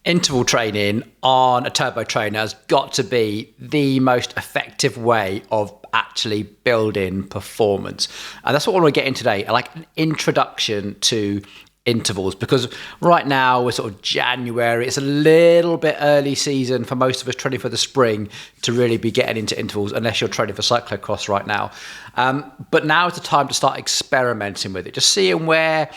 interval training on a turbo trainer has got to be the most effective way of actually building performance. And that's what I want to get in today, like an introduction to intervals, because right now we're sort of January. It's a little bit early season for most of us training for the spring to really be getting into intervals, unless you're training for cyclocross right now. But now is the time to start experimenting with it, just seeing where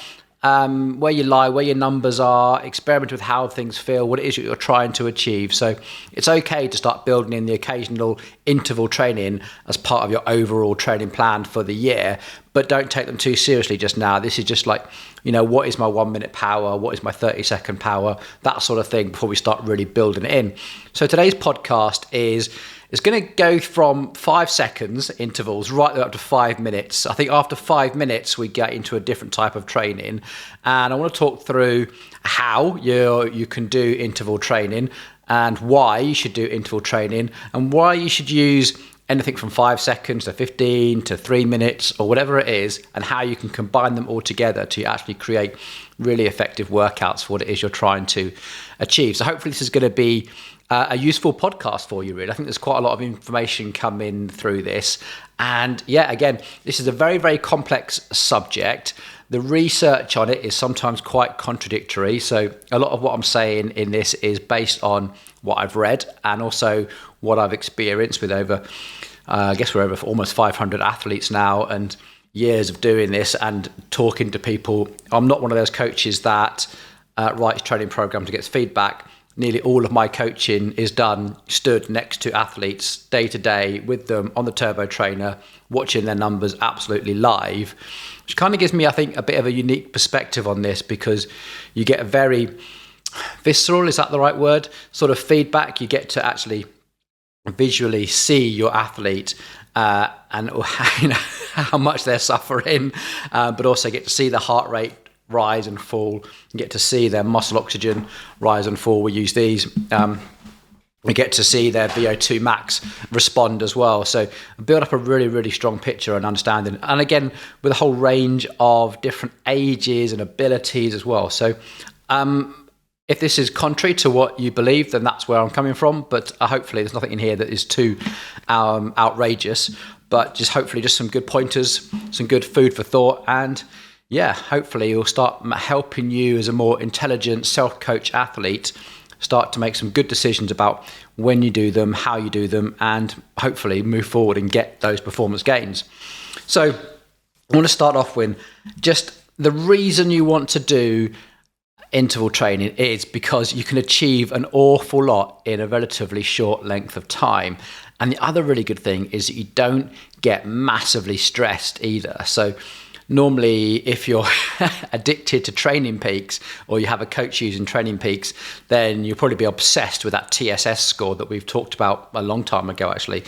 you lie, where your numbers are, experiment with how things feel, what it is that you're trying to achieve. So it's okay to start building in the occasional interval training as part of your overall training plan for the year, but don't take them too seriously just now. This is just like, what is my 1 minute power? What is my 30-second power? That sort of thing before we start really building it in. So today's podcast is going to go from 5 seconds intervals right up to 5 minutes. I think after 5 minutes, we get into a different type of training. And I want to talk through how you can do interval training and why you should do interval training and why you should use anything from 5 seconds to 15 to 3 minutes or whatever it is, and how you can combine them all together to actually create really effective workouts for what it is you're trying to achieve. So hopefully this is going to be a useful podcast for you, really. I think there's quite a lot of information coming through this. And yeah, again, this is a very, very complex subject. The research on it is sometimes quite contradictory. So a lot of what I'm saying in this is based on what I've read and also what I've experienced with I guess we're over almost 500 athletes now and years of doing this and talking to people. I'm not one of those coaches that writes training programs to get feedback. Nearly all of my coaching is done stood next to athletes day to day with them on the turbo trainer, watching their numbers absolutely live, which kind of gives me, I think, a bit of a unique perspective on this, because you get a very visceral, is that the right word, sort of feedback. You get to actually visually see your athlete and how much they're suffering, but also get to see the heart rate rise and fall. You get to see their muscle oxygen rise and fall. We use these. We get to see their VO2 max respond as well. So build up a really, really strong picture and understanding. And again, with a whole range of different ages and abilities as well. So if this is contrary to what you believe, then that's where I'm coming from. But hopefully there's nothing in here that is too outrageous, but just hopefully just some good pointers, some good food for thought. And yeah, hopefully it'll start helping you as a more intelligent self-coach athlete start to make some good decisions about when you do them, how you do them, and hopefully move forward and get those performance gains. So I want to start off with just the reason you want to do interval training is because you can achieve an awful lot in a relatively short length of time. And the other really good thing is that you don't get massively stressed either. So normally, if you're addicted to Training Peaks or you have a coach using Training Peaks, then you'll probably be obsessed with that TSS score that we've talked about a long time ago, actually,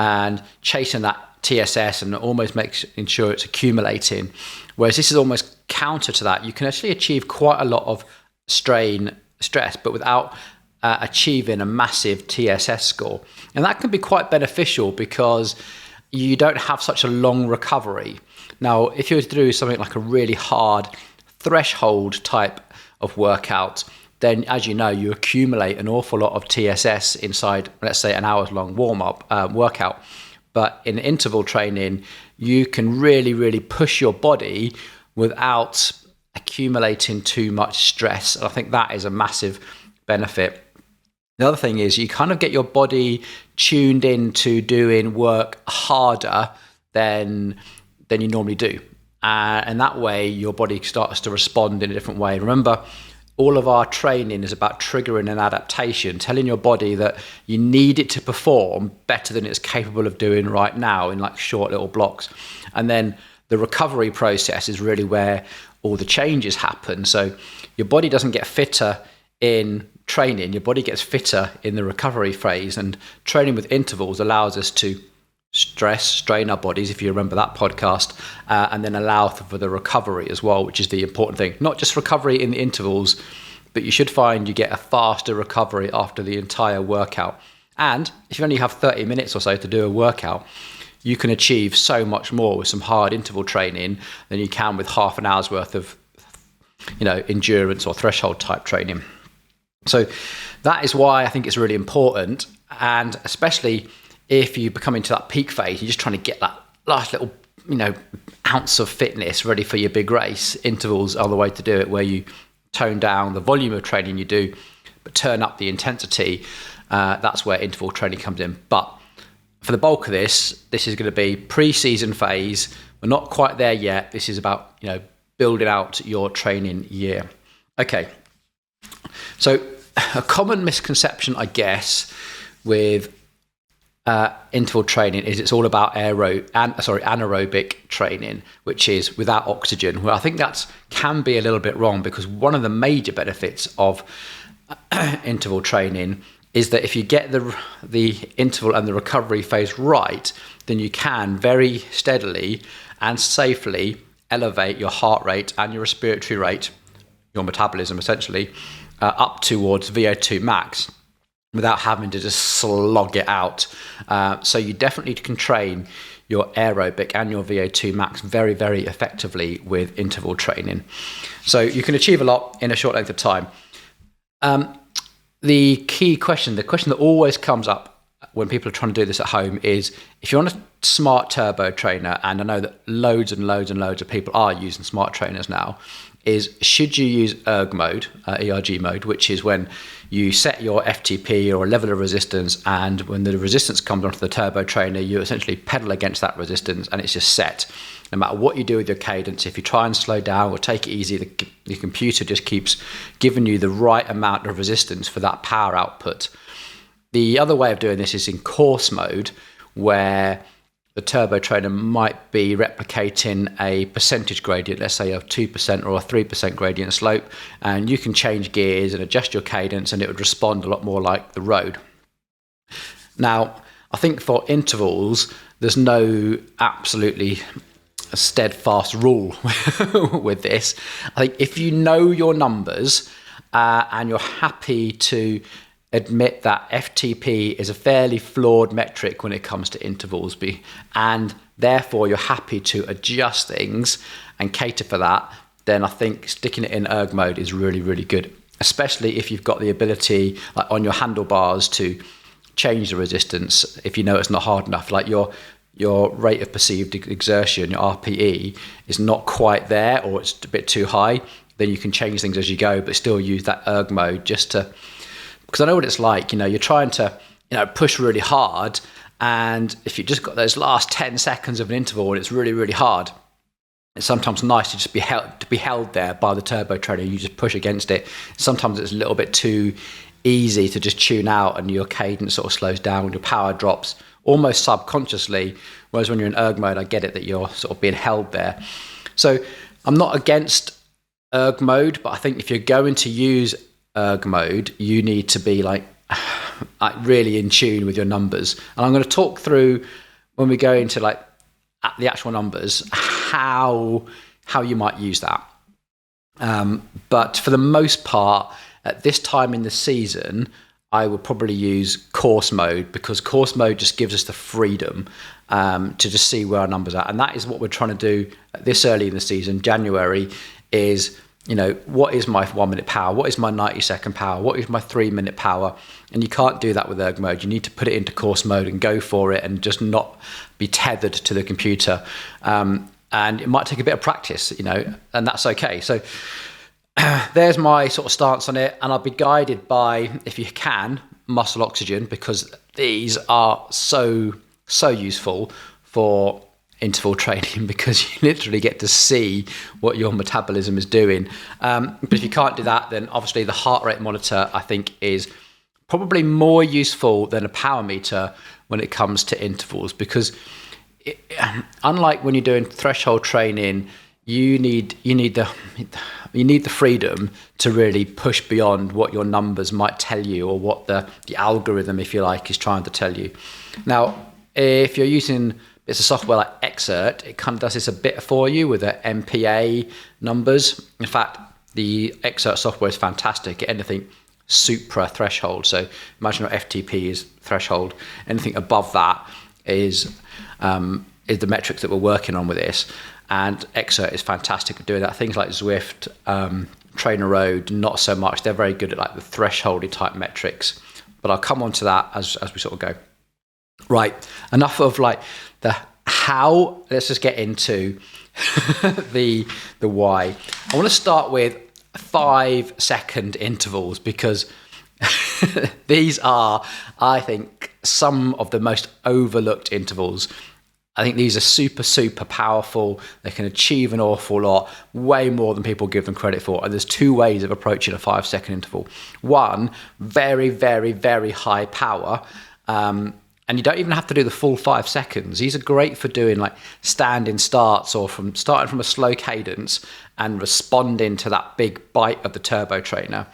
and chasing that TSS and almost making sure it's accumulating. Whereas this is almost counter to that. You can actually achieve quite a lot of stress, but without achieving a massive TSS score. And that can be quite beneficial because you don't have such a long recovery. Now, if you were to do something like a really hard threshold type of workout, then as you know, you accumulate an awful lot of TSS inside, let's say, an hour's long warm-up workout. But in interval training, you can really, really push your body without accumulating too much stress. And I think that is a massive benefit. The other thing is you kind of get your body tuned into doing work harder than you normally do. And that way your body starts to respond in a different way. Remember, all of our training is about triggering an adaptation, telling your body that you need it to perform better than it's capable of doing right now in like short little blocks. And then the recovery process is really where all the changes happen. So your body doesn't get fitter in training, your body gets fitter in the recovery phase. And training with intervals allows us to strain our bodies, if you remember that podcast, and then allow for the recovery as well, which is the important thing. Not just recovery in the intervals, but you should find you get a faster recovery after the entire workout. And if you only have 30 minutes or so to do a workout, you can achieve so much more with some hard interval training than you can with half an hour's worth of endurance or threshold type training. So that is why I think it's really important. And especially if you become into that peak phase, you're just trying to get that last little, ounce of fitness ready for your big race. Intervals are the way to do it, where you tone down the volume of training you do, but turn up the intensity. That's where interval training comes in. But for the bulk of this is going to be pre-season phase. We're not quite there yet. This is about, building out your training year. Okay. So a common misconception, I guess, with interval training is it's all about anaerobic training, which is without oxygen. Well, I think that can be a little bit wrong, because one of the major benefits of interval training is that if you get the interval and the recovery phase right, then you can very steadily and safely elevate your heart rate and your respiratory rate, your metabolism essentially, up towards VO2 max without having to just slog it out. So you definitely can train your aerobic and your VO2 max very, very effectively with interval training. So you can achieve a lot in a short length of time. The key question, the question that always comes up when people are trying to do this at home is, if you're on a smart turbo trainer, and I know that loads and loads and loads of people are using smart trainers now, is should you use ERG mode, ERG mode, which is when you set your FTP or a level of resistance, and when the resistance comes onto the turbo trainer, you essentially pedal against that resistance and it's just set. No matter what you do with your cadence, if you try and slow down or take it easy, the computer just keeps giving you the right amount of resistance for that power output. The other way of doing this is in course mode, where the turbo trainer might be replicating a percentage gradient, let's say a 2% or a 3% gradient slope, and you can change gears and adjust your cadence and it would respond a lot more like the road. Now, I think for intervals, there's no absolutely steadfast rule with this. I think if you know your numbers and you're happy to admit that FTP is a fairly flawed metric when it comes to intervals, and therefore you're happy to adjust things and cater for that, then I think sticking it in erg mode is really, really good, especially if you've got the ability, like on your handlebars, to change the resistance if you know it's not hard enough. Like your rate of perceived exertion, your RPE, is not quite there, or it's a bit too high, then you can change things as you go, but still use that erg mode just to, because I know what it's like, you're trying to, push really hard, and if you just got those last 10 seconds of an interval and it's really, really hard, it's sometimes nice to just be held there by the turbo trainer. You just push against it. Sometimes it's a little bit too easy to just tune out, and your cadence sort of slows down and your power drops almost subconsciously. Whereas when you're in erg mode, I get it that you're sort of being held there. So I'm not against erg mode, but I think if you're going to use erg mode, you need to be like really in tune with your numbers. And I'm going to talk through, when we go into like the actual numbers, how you might use that. But for the most part, at this time in the season, I would probably use course mode, because course mode just gives us the freedom to just see where our numbers are. And that is what we're trying to do this early in the season. January is, what is my 1 minute power? What is my 90-second power? What is my 3 minute power? And you can't do that with erg mode. You need to put it into course mode and go for it, and just not be tethered to the computer. And it might take a bit of practice, and that's okay. So there's my sort of stance on it. And I'll be guided by, if you can, muscle oxygen, because these are so useful for interval training, because you literally get to see what your metabolism is doing. But if you can't do that, then obviously the heart rate monitor, I think, is probably more useful than a power meter when it comes to intervals, because unlike when you're doing threshold training, you need the freedom to really push beyond what your numbers might tell you, or what the algorithm, if you like, is trying to tell you. Now, if you're using bits of software like Exert, it kind of does this a bit for you with the MPA numbers. In fact, the Exert software is fantastic at anything supra threshold. So imagine your FTP is threshold. Anything above that is the metrics that we're working on with this. And Exert is fantastic at doing that. Things like Zwift, Trainer Road, not so much. They're very good at like the thresholdy type metrics, but I'll come on to that as we sort of go. Right, enough of like the how. Let's just get into the why. I want to start with 5-second intervals, because these are, I think, some of the most overlooked intervals. I think these are super powerful. They can achieve an awful lot, way more than people give them credit for. And there's 2 ways of approaching a 5-second interval. One, very high power. And you don't even have to do the full 5 seconds. These are great for doing like standing starts, or from starting from a slow cadence and responding to that big bite of the turbo trainer.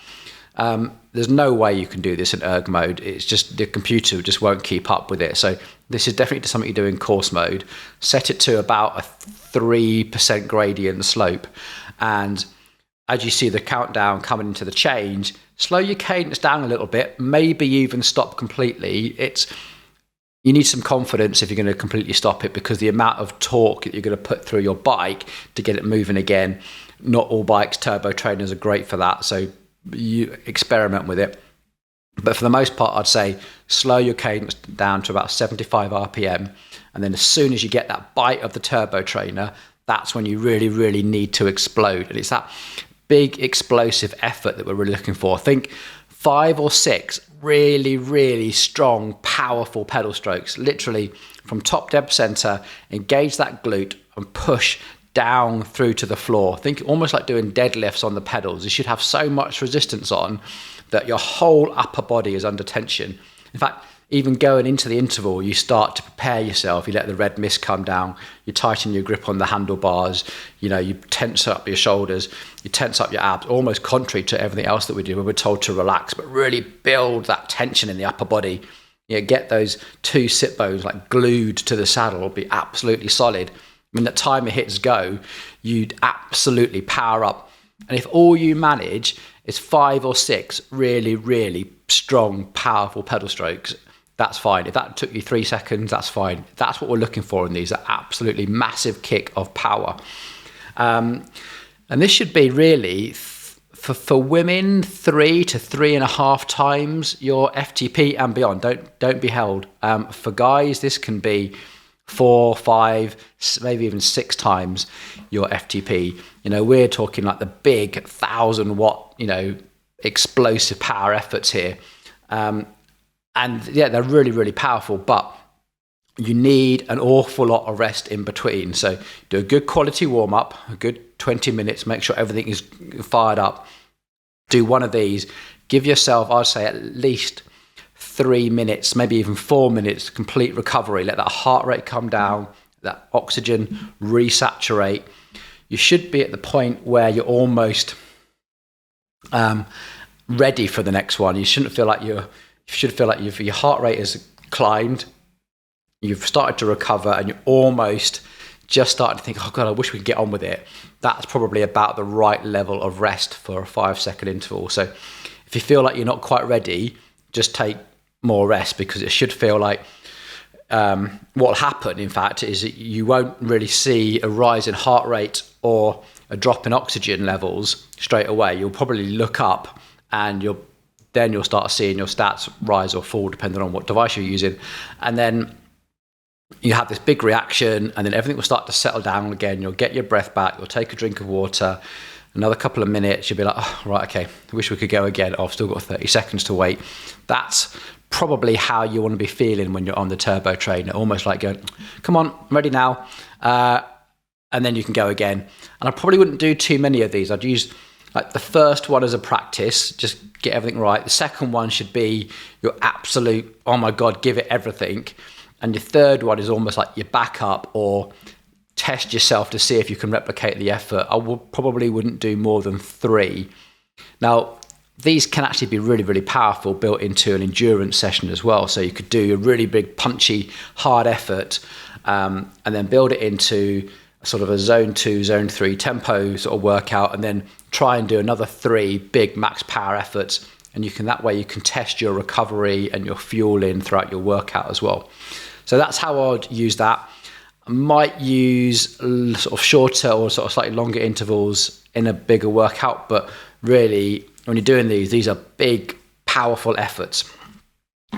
There's no way you can do this in erg mode. It's just the computer just won't keep up with it. So this is definitely something you do in course mode. Set it to about a 3% gradient slope. And as you see the countdown coming into the change, slow your cadence down a little bit, maybe even stop completely. You need some confidence if you're going to completely stop it, because the amount of torque that you're going to put through your bike to get it moving again, not all bikes, turbo trainers are great for that. So you experiment with it. But for the most part, I'd say slow your cadence down to about 75 RPM. And then as soon as you get that bite of the turbo trainer, that's when you really need to explode. And it's that big explosive effort that we're really looking for. I think 5 or 6 really strong, powerful pedal strokes, literally from top dead center, engage that glute and push down through to the floor. Think almost like doing deadlifts on the pedals. You should have so much resistance on that your whole upper body is under tension. In fact, even going into the interval, you start to prepare yourself. You let the red mist come down, you tighten your grip on the handlebars, you tense up your shoulders, you tense up your abs, almost contrary to everything else that we do when we're told to relax, but really build that tension in the upper body. Get those 2 sit bones like glued to the saddle, will be absolutely solid. When the timer hits go, you'd absolutely power up. And if all you manage is 5 or 6 really strong, powerful pedal strokes, that's fine. If that took you 3 seconds, that's fine. That's what we're looking for in these, an absolutely massive kick of power. And this should be really, for women, 3 to 3.5 times your FTP and beyond. Don't be held. For guys, this can be 4, 5, maybe even 6 times your FTP. We're talking like the big 1,000 watt, explosive power efforts here. And yeah, they're really powerful, but you need an awful lot of rest in between. So do a good quality warm up, a good 20 minutes, make sure everything is fired up. Do one of these, give yourself, I'd say at least 3 minutes, maybe even 4 minutes, complete recovery. Let that heart rate come down, that oxygen resaturate. You should be at the point where you're almost ready for the next one. You shouldn't feel like your heart rate has climbed, you've started to recover, and you're almost just starting to think, oh God, I wish we could get on with it. That's probably about the right level of rest for a 5-second interval. So if you feel like you're not quite ready, just take more rest, because it should feel like what will happen, in fact, is that you won't really see a rise in heart rate or a drop in oxygen levels straight away. You'll probably look up and you'll start seeing your stats rise or fall depending on what device you're using. And then you have this big reaction, and then everything will start to settle down again. You'll get your breath back, you'll take a drink of water, another couple of minutes, you'll be like, oh, right, okay, I wish we could go again. Oh, I've still got 30 seconds to wait. That's probably how you want to be feeling when you're on the turbo trainer, almost like going, come on, I'm ready now. And then you can go again. And I probably wouldn't do too many of these. I'd use like the first one as a practice, just get everything right. The second one should be your absolute, oh my God, give it everything. And your third one is almost like your backup, or test yourself to see if you can replicate the effort. I probably wouldn't do more than 3. Now, these can actually be really powerful, built into an endurance session as well. So you could do a really big, punchy, hard effort, and then build it into sort of a zone 2, zone 3 tempo sort of workout, and then try and do another 3 big max power efforts. And that way you can test your recovery and your fueling throughout your workout as well. So that's how I'd use that. I might use sort of shorter or sort of slightly longer intervals in a bigger workout. But really, when you're doing these are big, powerful efforts.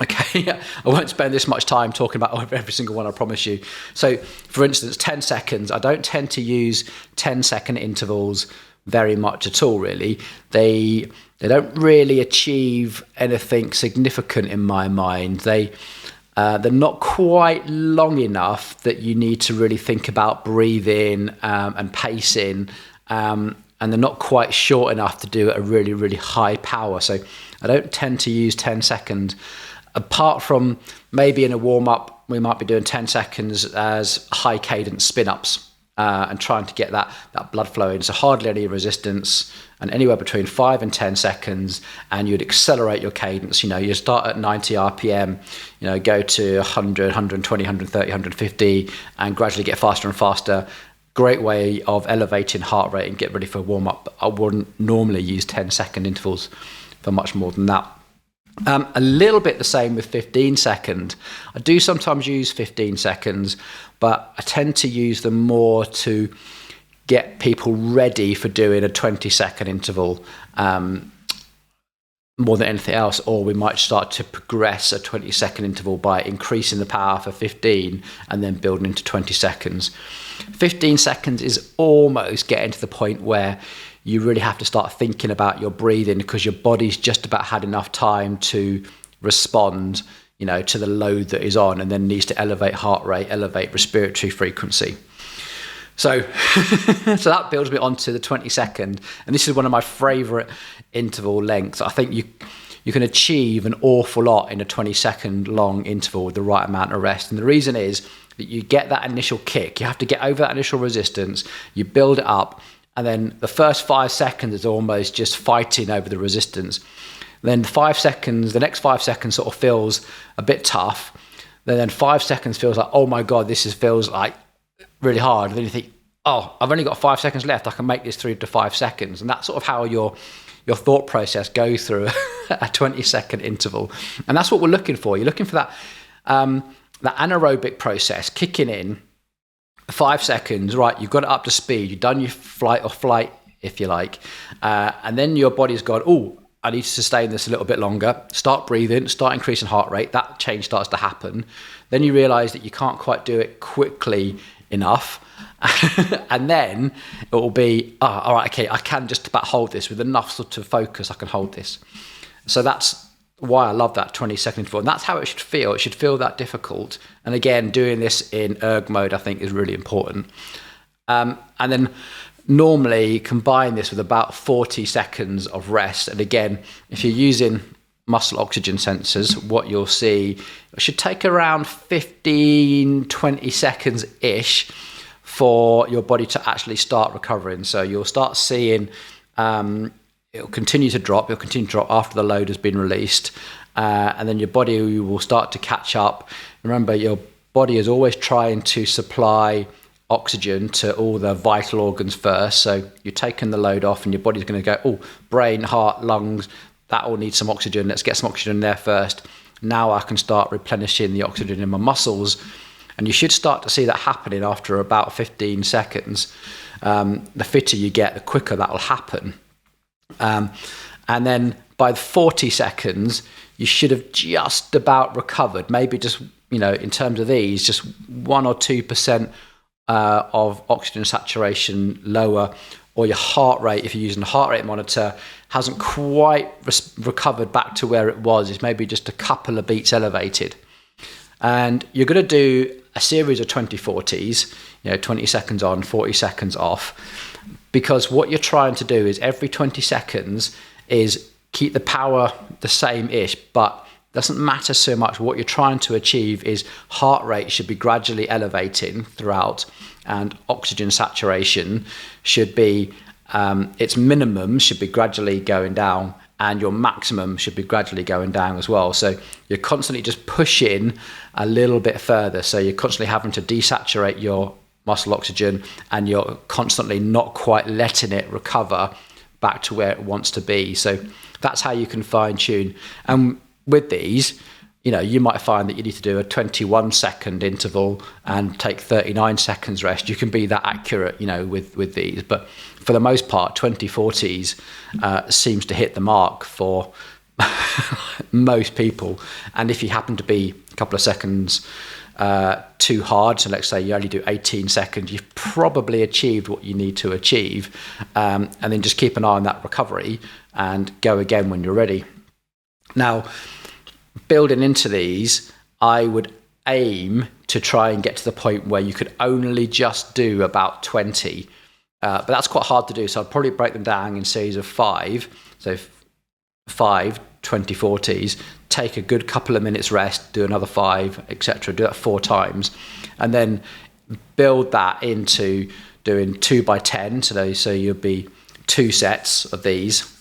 Okay, I won't spend this much time talking about every single one, I promise you. So, for instance, 10 seconds. I don't tend to use 10-second intervals very much at all, really. They don't really achieve anything significant in my mind. They're not quite long enough that you need to really think about breathing and pacing, and they're not quite short enough to do at a really, really high power. So I don't tend to use 10 seconds. Apart from maybe in a warm-up, we might be doing 10 seconds as high cadence spin-ups and trying to get that blood flowing. So hardly any resistance, and anywhere between 5 and 10 seconds, and you'd accelerate your cadence. You start at 90 RPM, go to 100, 120, 130, 150, and gradually get faster and faster. Great way of elevating heart rate and get ready for a warm-up. I wouldn't normally use 10-second intervals for much more than that. A little bit the same with 15 seconds. I do sometimes use 15 seconds, but I tend to use them more to get people ready for doing a 20-second interval more than anything else. Or we might start to progress a 20-second interval by increasing the power for 15 and then building into 20 seconds. 15 seconds is almost getting to the point where you really have to start thinking about your breathing, because your body's just about had enough time to respond, to the load that is on, and then needs to elevate heart rate, elevate respiratory frequency. So, so that builds me onto the 20-second, and this is one of my favorite interval lengths. I think you can achieve an awful lot in a 20-second long interval with the right amount of rest. And the reason is that you get that initial kick. You have to get over that initial resistance. You build it up. And then the first 5 seconds is almost just fighting over the resistance. Then the next 5 seconds sort of feels a bit tough. Then 5 seconds feels like, oh my God, feels like really hard. And then you think, oh, I've only got 5 seconds left. I can make this through to 5 seconds. And that's sort of how your thought process goes through a 20-second interval. And that's what we're looking for. You're looking for that anaerobic process kicking in. 5 seconds, right, you've got it up to speed, you've done your flight or flight, if you like, and then your body's gone, oh, I need to sustain this a little bit longer, start breathing, start increasing heart rate, that change starts to happen. Then you realize that you can't quite do it quickly enough, and then it will be, all right, okay, I can just about hold this with enough sort of focus, I can hold this. So that's why I love that 20-second interval. And that's how it should feel. It should feel that difficult. And again, doing this in erg mode, I think, is really important. And then normally combine this with about 40 seconds of rest. And again, if you're using muscle oxygen sensors, what you'll see, it should take around 15, 20 seconds-ish for your body to actually start recovering. So you'll start seeing it'll continue to drop. It'll continue to drop after the load has been released. And then your body will start to catch up. Remember, your body is always trying to supply oxygen to all the vital organs first. So you're taking the load off and your body's going to go, oh, brain, heart, lungs, that all needs some oxygen. Let's get some oxygen in there first. Now I can start replenishing the oxygen in my muscles. And you should start to see that happening after about 15 seconds. The fitter you get, the quicker that will happen. And then by 40 seconds, you should have just about recovered. Maybe just, in terms of these, just 1 or 2% of oxygen saturation lower, or your heart rate, if you're using a heart rate monitor, hasn't quite recovered back to where it was. It's maybe just a couple of beats elevated. And you're going to do a series of 20-40s, 20 seconds on, 40 seconds off. Because what you're trying to do is every 20 seconds is keep the power the same-ish, but doesn't matter so much. What you're trying to achieve is heart rate should be gradually elevating throughout, and oxygen saturation should be, its minimum should be gradually going down, and your maximum should be gradually going down as well. So you're constantly just pushing a little bit further. So you're constantly having to desaturate your muscle oxygen, and you're constantly not quite letting it recover back to where it wants to be. So that's how you can fine tune. And with these, you might find that you need to do a 21-second interval and take 39 seconds rest. You can be that accurate, with these. But for the most part, 2040s seems to hit the mark for most people. And if you happen to be a couple of seconds too hard, so let's say you only do 18 seconds, you've probably achieved what you need to achieve. And then just keep an eye on that recovery and go again when you're ready. Now, building into these, I would aim to try and get to the point where you could only just do about 20. But that's quite hard to do. So I'd probably break them down in series of 5. So 5 2040s, take a good couple of minutes rest, do another 5, etc. Do that 4 times. And then build that into doing 2 by 10. So you'll be 2 sets of these.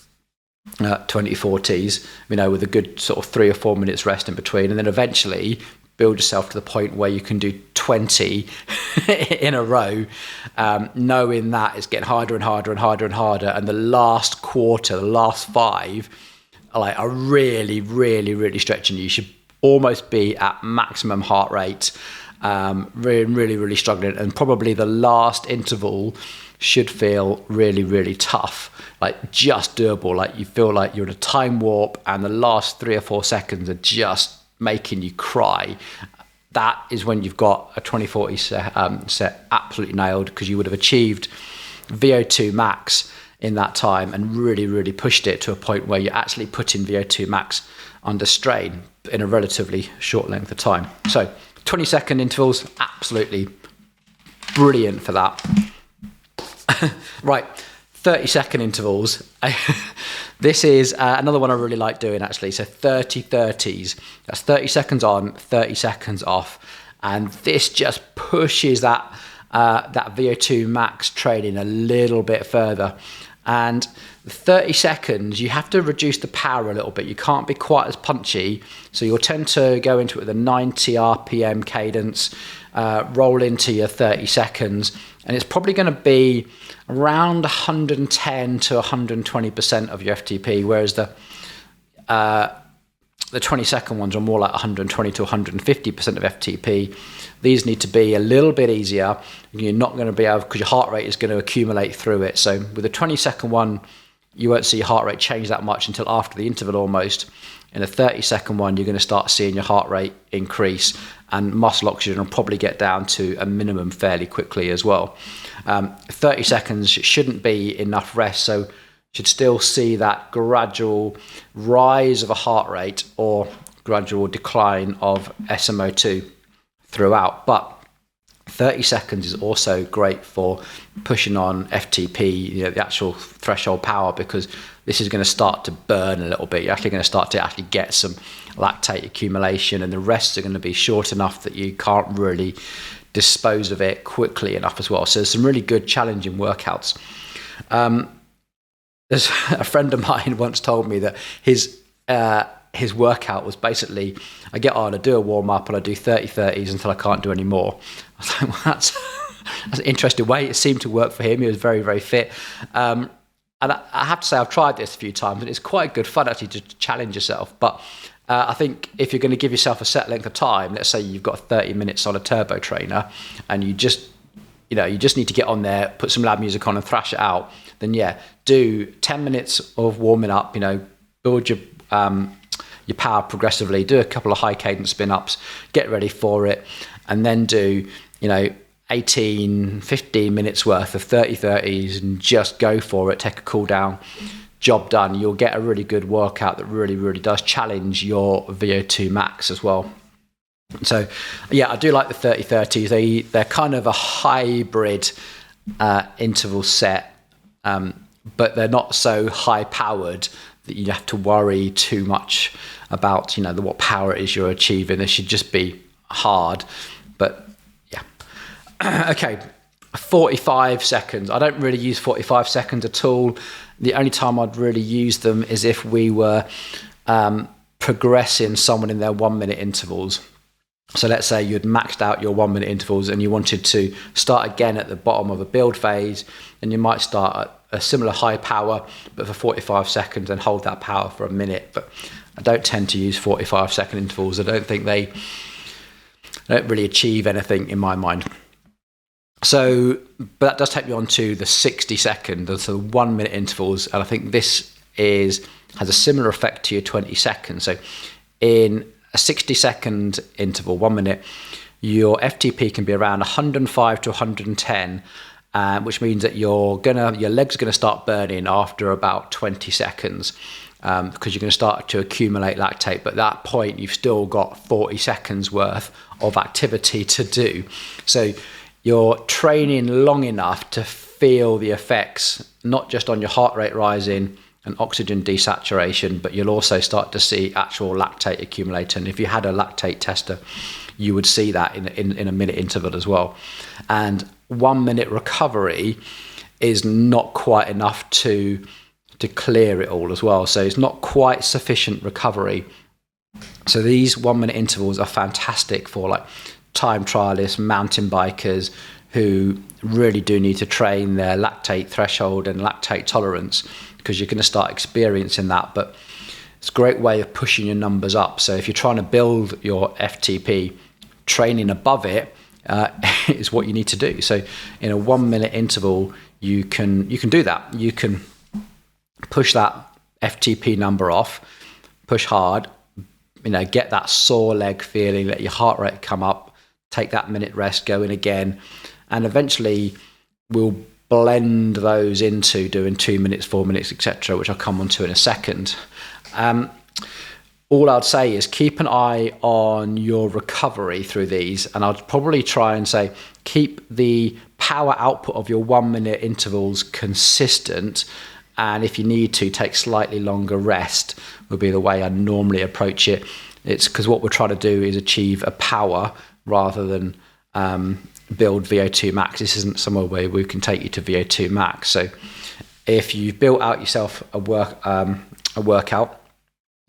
2040s, with a good sort of 3 or 4 minutes rest in between, and then eventually build yourself to the point where you can do 20 in a row, knowing that it's getting harder and harder and harder and harder, and the last quarter, the last 5 are really, really, really stretching you. You should almost be at maximum heart rate, really, really, really struggling, and probably the last interval should feel really, really tough, just doable. You feel like you're in a time warp and the last 3 or 4 seconds are just making you cry. That is when you've got a 2040 set absolutely nailed, because you would have achieved VO2 max in that time and really, really pushed it to a point where you're actually putting VO2 max under strain in a relatively short length of time. So 20-second intervals, absolutely brilliant for that. Right, 30-second intervals. This is another one I really like doing, actually. So 30-30s. That's 30 seconds on, 30 seconds off. And this just pushes that VO2 max training a little bit further. And 30 seconds, you have to reduce the power a little bit. You can't be quite as punchy. So you'll tend to go into it with a 90 RPM cadence, roll into your 30 seconds. And it's probably going to be around 110 to 120% of your FTP, whereas the 20-second ones are more like 120 to 150% of FTP. These need to be a little bit easier. You're not going to be able, because your heart rate is going to accumulate through it. So with the 20-second one, you won't see your heart rate change that much until after the interval almost. In a 30-second one, you're going to start seeing your heart rate increase, and muscle oxygen will probably get down to a minimum fairly quickly as well. 30 seconds shouldn't be enough rest, so you should still see that gradual rise of a heart rate or gradual decline of SMO2 throughout. But 30 seconds is also great for pushing on FTP, the actual threshold power, because this is going to start to burn a little bit. You're actually going to start to actually get some lactate accumulation, and the rests are going to be short enough that you can't really dispose of it quickly enough as well. So there's some really good challenging workouts. There's a friend of mine once told me that his workout was basically, I get on, I do a warm up, and I do 30-30s until I can't do any more. I was like, well, that's an interesting way. It seemed to work for him. He was very, very fit. And I have to say, I've tried this a few times, and it's quite good fun actually to challenge yourself. But I think if you're going to give yourself a set length of time, let's say you've got 30 minutes on a turbo trainer, and you just need to get on there, put some loud music on and thrash it out, then do 10 minutes of warming up, build your power progressively, do a couple of high cadence spin ups, get ready for it, and then do, 15 minutes worth of 30-30s and just go for it, take a cool down, job done. You'll get a really good workout that really, really does challenge your VO2 max as well. So I do like the 30-30s. They're kind of a hybrid interval set, but they're not so high powered that you have to worry too much about what power it is you're achieving. They should just be hard. But okay, 45 seconds. I don't really use 45 seconds at all. The only time I'd really use them is if we were progressing someone in their 1 minute intervals. So let's say you'd maxed out your 1 minute intervals and you wanted to start again at the bottom of a build phase, and you might start at a similar high power, but for 45 seconds and hold that power for a minute. But I don't tend to use 45-second intervals. I don't think they don't really achieve anything in my mind. So, but that does take me on to the 60-second, so 1 minute intervals, and I think this has a similar effect to your 20 seconds. So, in a 60-second interval, 1 minute, your FTP can be around 105 to 110, which means that your legs are gonna start burning after about 20 seconds. Because you're going to start to accumulate lactate, but at that point you've still got 40 seconds worth of activity to do. So you're training long enough to feel the effects, not just on your heart rate rising and oxygen desaturation, but you'll also start to see actual lactate accumulate. And if you had a lactate tester, you would see that in a minute interval as well. And 1 minute recovery is not quite enough to clear it all as well. So it's not quite sufficient recovery. So these 1 minute intervals are fantastic for like time trialists, mountain bikers who really do need to train their lactate threshold and lactate tolerance, because you're going to start experiencing that. But it's a great way of pushing your numbers up. So if you're trying to build your FTP, training above it is what you need to do. So in a 1 minute interval, you can do that. You can push that FTP number off, push hard, get that sore leg feeling, let your heart rate come up, take that minute rest, go in again, and eventually we'll blend those into doing 2 minutes, 4 minutes, etc., which I'll come on to in a second. All I'd say is keep an eye on your recovery through these, and I'd probably try and say keep the power output of your 1 minute intervals consistent. And if you need to, take slightly longer rest would be the way I normally approach it. It's because what we're trying to do is achieve a power rather than build VO2 max. This isn't somewhere where we can take you to VO2 max. So if you've built out yourself a workout,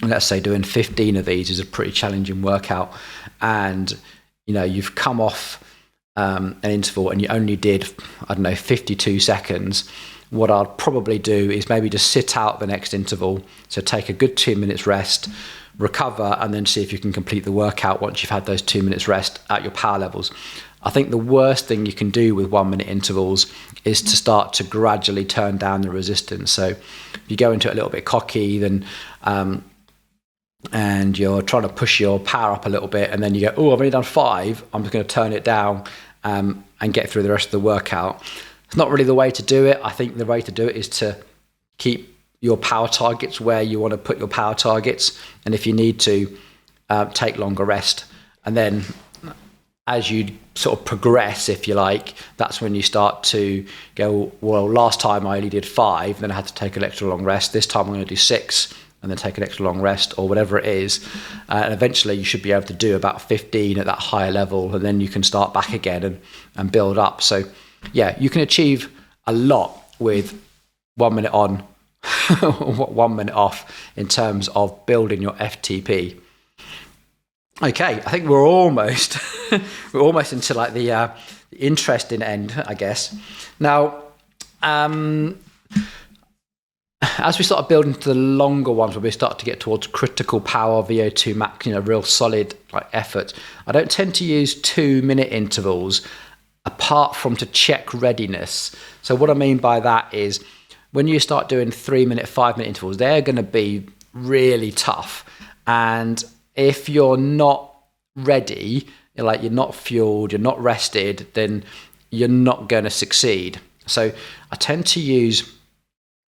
let's say doing 15 of these is a pretty challenging workout, and you've come off an interval and you only did, 52 seconds, what I'd probably do is maybe just sit out the next interval. So take a good 2 minutes rest, recover, and then see if you can complete the workout once you've had those 2 minutes rest at your power levels. I think the worst thing you can do with 1 minute intervals is to start to gradually turn down the resistance. So if you go into it a little bit cocky, then and you're trying to push your power up a little bit, and then you go, oh, I've only done 5, I'm just going to turn it down and get through the rest of the workout. It's not really the way to do it. I think the way to do it is to keep your power targets where you want to put your power targets. And if you need to, take longer rest. And then as you sort of progress, if you like, that's when you start to go, well, last time I only did 5, then I had to take an extra long rest. This time I'm going to do 6 and then take an extra long rest, or whatever it is. And eventually you should be able to do about 15 at that higher level. And then you can start back again and build up. So yeah, you can achieve a lot with 1 minute on, 1 minute off in terms of building your FTP. Okay, I think we're almost into like the interesting end, I guess. Now, as we start building to the longer ones, where we start to get towards critical power, VO2 max, real solid like effort, I don't tend to use 2 minute intervals apart from to check readiness. So what I mean by that is when you start doing 3 minute, 5 minute intervals, they're going to be really tough. And if you're not ready, you're not fueled, you're not rested, then you're not going to succeed. So I tend to use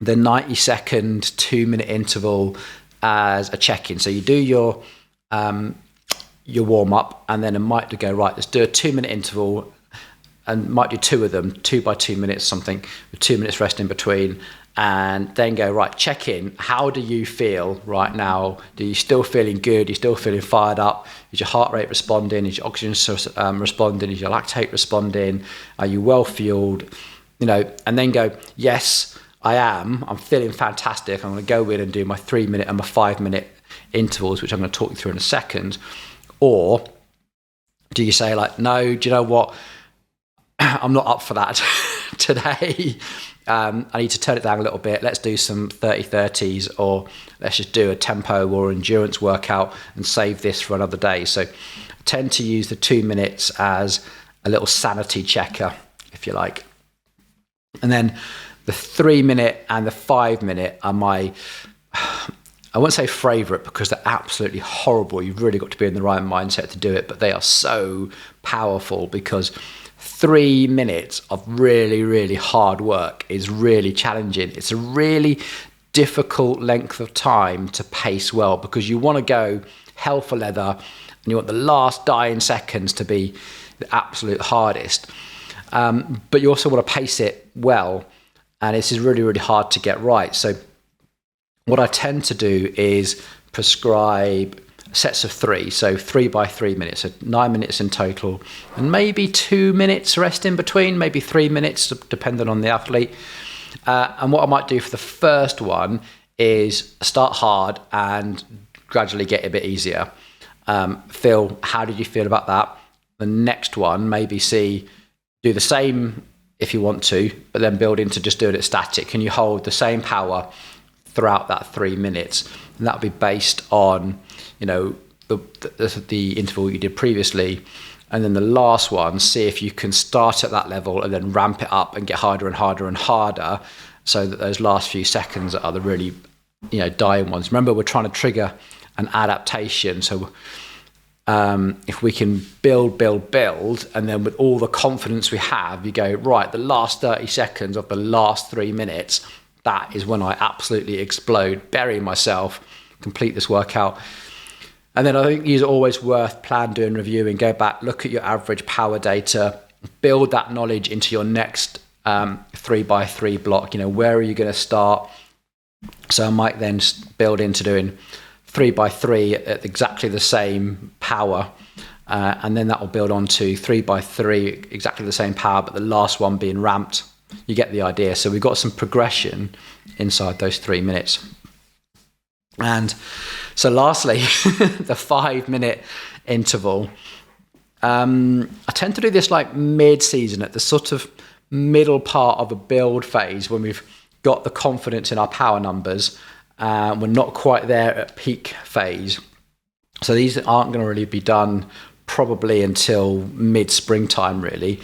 the 90-second, 2 minute interval as a check-in. So you do your warm up, and then I might go, right, let's do a 2 minute interval, and might do 2 of them, 2 by 2 minutes, something with 2 minutes rest in between, and then go, right, check in. How do you feel right now? Do you still feeling good? Are you still feeling fired up? Is your heart rate responding? Is your oxygen responding? Is your lactate responding? Are you well fueled? And then go, yes, I am. I'm feeling fantastic. I'm going to go in and do my 3 minute and my 5 minute intervals, which I'm going to talk you through in a second. Or do you say like, no, do you know what? I'm not up for that today. I need to turn it down a little bit. Let's do some 30-30s, or let's just do a tempo or endurance workout and save this for another day. So I tend to use the 2 minutes as a little sanity checker, if you like. And then the 3 minute and the 5 minute are my, I won't say favorite because they're absolutely horrible. You've really got to be in the right mindset to do it, but they are so powerful because 3 minutes of really, really hard work is really challenging. It's a really difficult length of time to pace well because you want to go hell for leather and you want the last dying seconds to be the absolute hardest. But you also want to pace it well. And this is really, really hard to get right. So what I tend to do is prescribe sets of 3, so 3 by 3 minutes, so 9 minutes in total, and maybe 2 minutes rest in between, maybe 3 minutes, depending on the athlete. And what I might do for the first one is start hard and gradually get a bit easier. Phil, how did you feel about that? The next one, maybe do the same if you want to, but then build into just doing it static. Can you hold the same power throughout that 3 minutes? And that'll be based on, the interval you did previously. And then the last one, see if you can start at that level and then ramp it up and get harder and harder and harder, so that those last few seconds are the really, dying ones. Remember, we're trying to trigger an adaptation. So if we can build, and then with all the confidence we have, you go, right, the last 30 seconds of the last 3 minutes, that is when I absolutely explode, bury myself, complete this workout. And then I think it's always worth plan, doing, reviewing, go back, look at your average power data, build that knowledge into your next 3 by 3 block. Where are you going to start? So I might then build into doing 3 by 3 at exactly the same power. And then that will build on to 3 by 3, exactly the same power, but the last one being ramped. You get the idea. So we've got some progression inside those 3 minutes. And so lastly, the 5 minute interval. I tend to do this like mid-season, at the sort of middle part of a build phase, when we've got the confidence in our power numbers. We're not quite there at peak phase. So these aren't going to really be done probably until mid-springtime, really.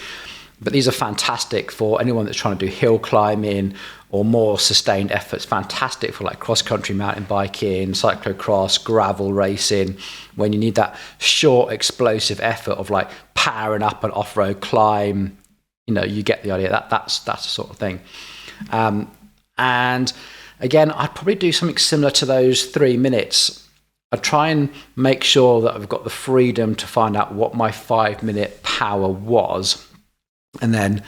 But these are fantastic for anyone that's trying to do hill climbing or more sustained efforts. Fantastic for like cross-country mountain biking, cyclocross, gravel racing, when you need that short, explosive effort of like powering up an off-road climb. You get the idea. That's the sort of thing. And again, I'd probably do something similar to those 3 minutes. I'd try and make sure that I've got the freedom to find out what my 5 minute power was, and then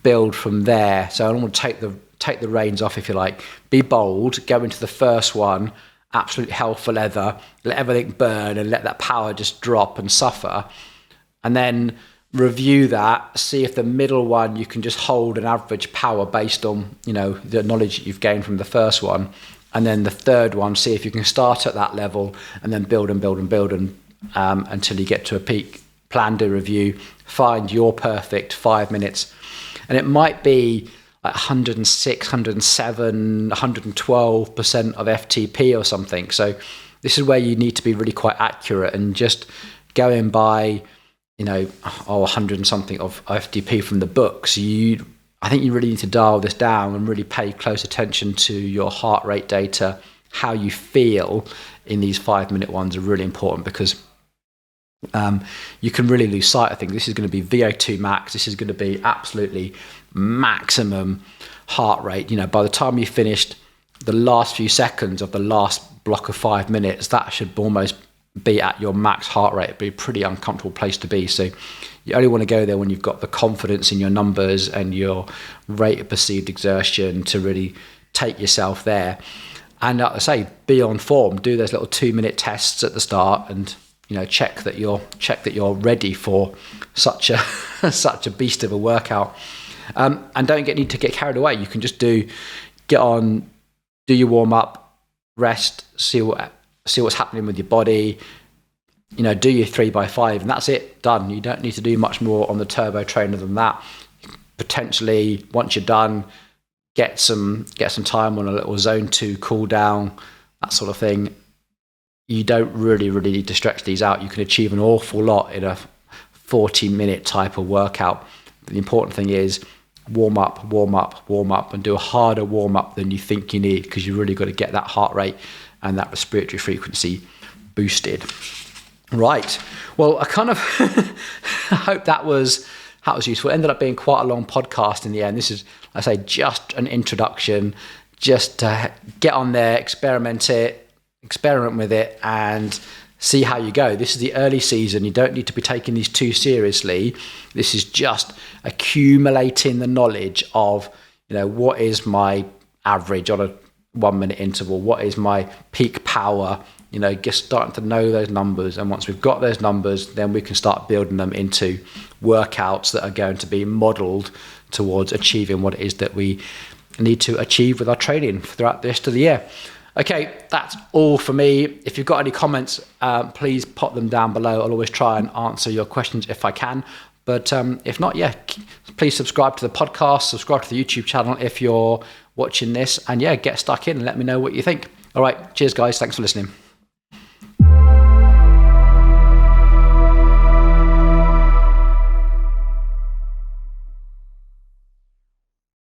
build from there. So I don't want to take the reins off, if you like. Be bold, go into the first one, absolute hell for leather, let everything burn and let that power just drop and suffer. And then review that, see if the middle one you can just hold an average power based on, the knowledge that you've gained from the first one. And then the third one, see if you can start at that level and then build until you get to a peak. Plan, do, review, find your perfect 5 minutes. And it might be like 106, 107, 112% of FTP or something. So this is where you need to be really quite accurate, and just going by, 100 and something of FTP from the books. I think you really need to dial this down and really pay close attention to your heart rate data. How you feel in these 5 minute ones are really important, because you can really lose sight of things. This is going to be VO2 max. This is going to be absolutely maximum heart rate. By the time you finished the last few seconds of the last block of 5 minutes, that should almost be at your max heart rate. It'd be a pretty uncomfortable place to be. So you only want to go there when you've got the confidence in your numbers and your rate of perceived exertion to really take yourself there. And like I say, be on form. Do those little 2 minute tests at the start, and check that you're ready for such a beast of a workout. And don't need to get carried away. You can just do your warm up, rest, see what's happening with your body. Do your 3 by 5, and that's it. Done. You don't need to do much more on the turbo trainer than that. Potentially, once you're done, get some time on a little zone 2 cool down, that sort of thing. You don't really need to stretch these out. You can achieve an awful lot in a 40-minute type of workout. The important thing is warm up, and do a harder warm up than you think you need, because you really got to get that heart rate and that respiratory frequency boosted. Right. Well, I kind of hope that was useful. It ended up being quite a long podcast in the end. This is, I say, just an introduction, just to get on there, experiment with it, and see how you go. This is the early season. You don't need to be taking these too seriously. This is just accumulating the knowledge of, what is my average on a 1 minute interval? What is my peak power? Just starting to know those numbers. And once we've got those numbers, then we can start building them into workouts that are going to be modeled towards achieving what it is that we need to achieve with our training throughout the rest of the year. Okay, that's all for me. If you've got any comments, please pop them down below. I'll always try and answer your questions if I can. But if not, please subscribe to the podcast, subscribe to the YouTube channel if you're watching this, and get stuck in and let me know what you think. All right, cheers guys. Thanks for listening.